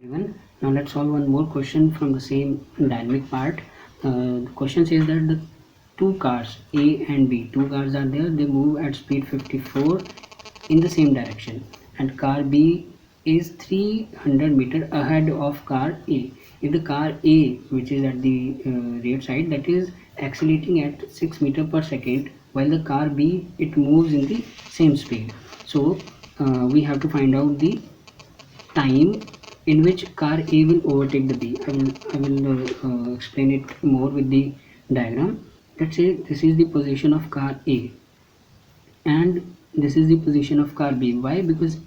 Everyone. Now let's solve one more question from the same dynamic part. The question says that the two cars A and B, two cars are there, they move at speed 54 in the same direction, and car B is 300 meter ahead of car A. If the car A, which is at the rear side, that is accelerating at 6 meter per second, while the car B, it moves in the same speed. So we have to find out the time in which car A will overtake the B. I will explain it more with the diagram. Let's say this is the position of car A and this is the position of car B. Why? Because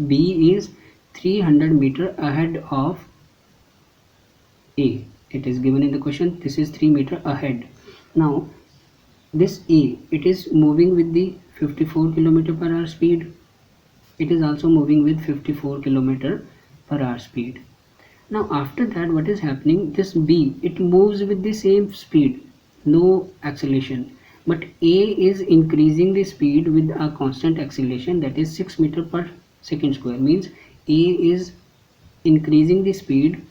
B is 300 meter ahead of A. It is given in the question. This is 3 meter ahead. Now this A, it is moving with the 54 kilometer per hour speed. It is also moving with 54 kilometer per hour speed. Now after that, what is happening, this B, it moves with the same speed, no acceleration, but A is increasing the speed with a constant acceleration, that is 6 meter per second square. Means A is increasing the speed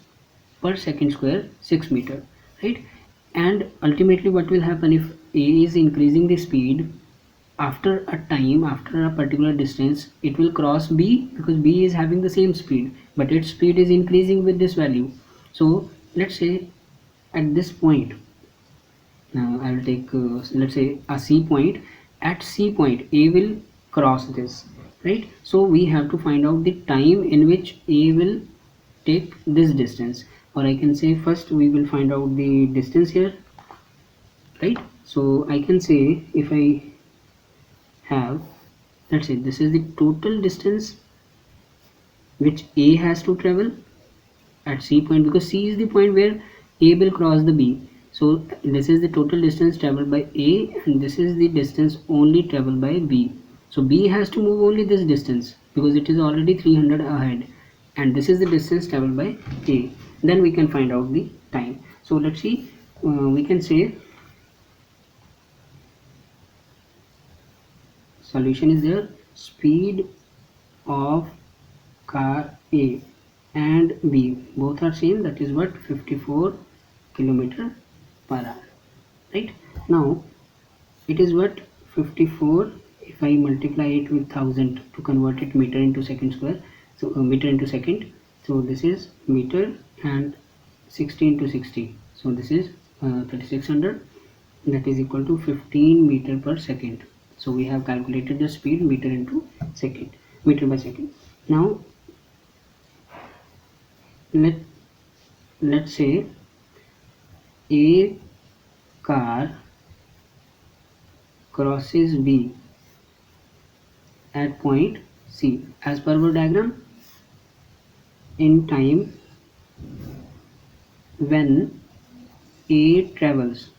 per second square 6 meter, right? And ultimately what will happen if A is increasing the speed, after a time, after a particular distance, it will cross B, because B is having the same speed, but its speed is increasing with this value. So let's say at this point, now I will take let's say a C point. At C point A will cross this, right? So we have to find out the time in which A will take this distance, or I can say first we will find out the distance here, right? So I can say, if I have, let's say this is the total distance which A has to travel at C point, because C is the point where A will cross the B. So this is the total distance traveled by A, and this is the distance only traveled by B. So B has to move only this distance because it is already 300 ahead, and this is the distance traveled by A. Then we can find out the time. So let's see, we can say solution is there. Speed of car A and B both are same, that is what, 54 kilometer per hour, right? Now it is what, 54, if I multiply it with 1000 to convert it meter into second square, so meter into second, so this is meter, and 60 into 60, so this is 3600, that is equal to 15 meter per second. So we have calculated the speed meter into second, meter by second. Now let's say A car crosses B at point C. As per our diagram, in time when A travels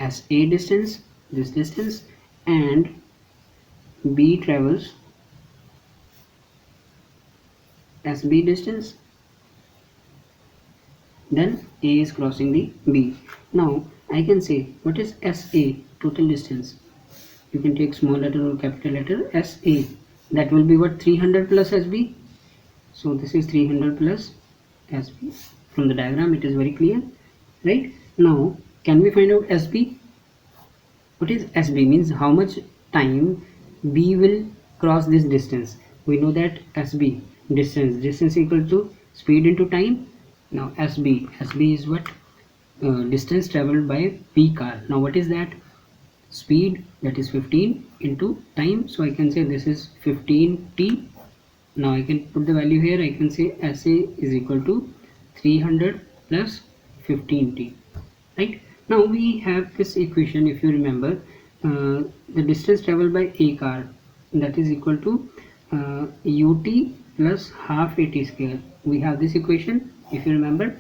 as A distance, this distance, and B travels as B distance, then A is crossing the B. Now I can say, what is SA, total distance? You can take small letter or capital letter, SA, that will be what, 300 plus SB. So this is 300 plus SB. From the diagram it is very clear, right? Now can we find out SB? What is SB? Means how much time B will cross this distance. We know that SB, distance equal to speed into time. Now SB is what, distance traveled by B car. Now what is that? Speed, that is 15 into time. So I can say this is 15t. Now I can put the value here. I can say SA is equal to 300 plus 15t, right? Now we have this equation, if you remember, the distance traveled by A car, that is equal to ut plus half at square. We have this equation, if you remember,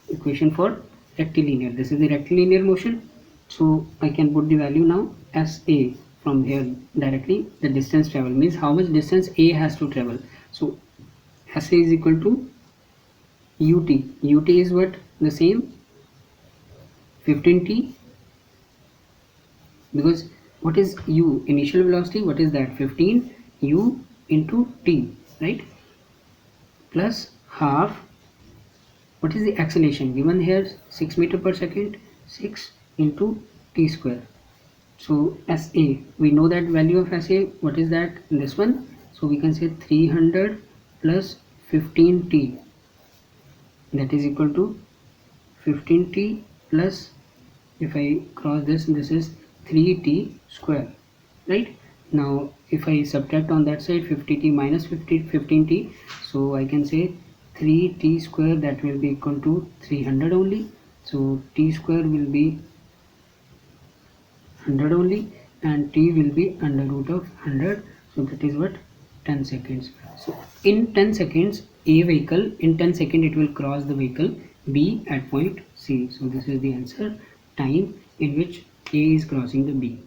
equation for rectilinear. This is the rectilinear motion. So I can put the value now as A from here directly. The distance travel means how much distance A has to travel. So SA is equal to ut is what, the same 15t, because what is u, initial velocity, what is that, 15 u into t. right, plus half. What is the acceleration given here? 6 meter per second. 6 into t square. So SA, we know that value of SA. What is that? This one. So we can say 300 plus 15t, that is equal to 15t plus, if I cross this is 3t square, right? Now if I subtract on that side 50t minus 15t, so I can say 3t square, that will be equal to 300 only. So t square will be 100 only, and t will be under root of 100. So that is what? 10 seconds. So in 10 seconds, a vehicle, in 10 seconds it will cross the vehicle B at point C. So this is the answer, time in which A is crossing the B.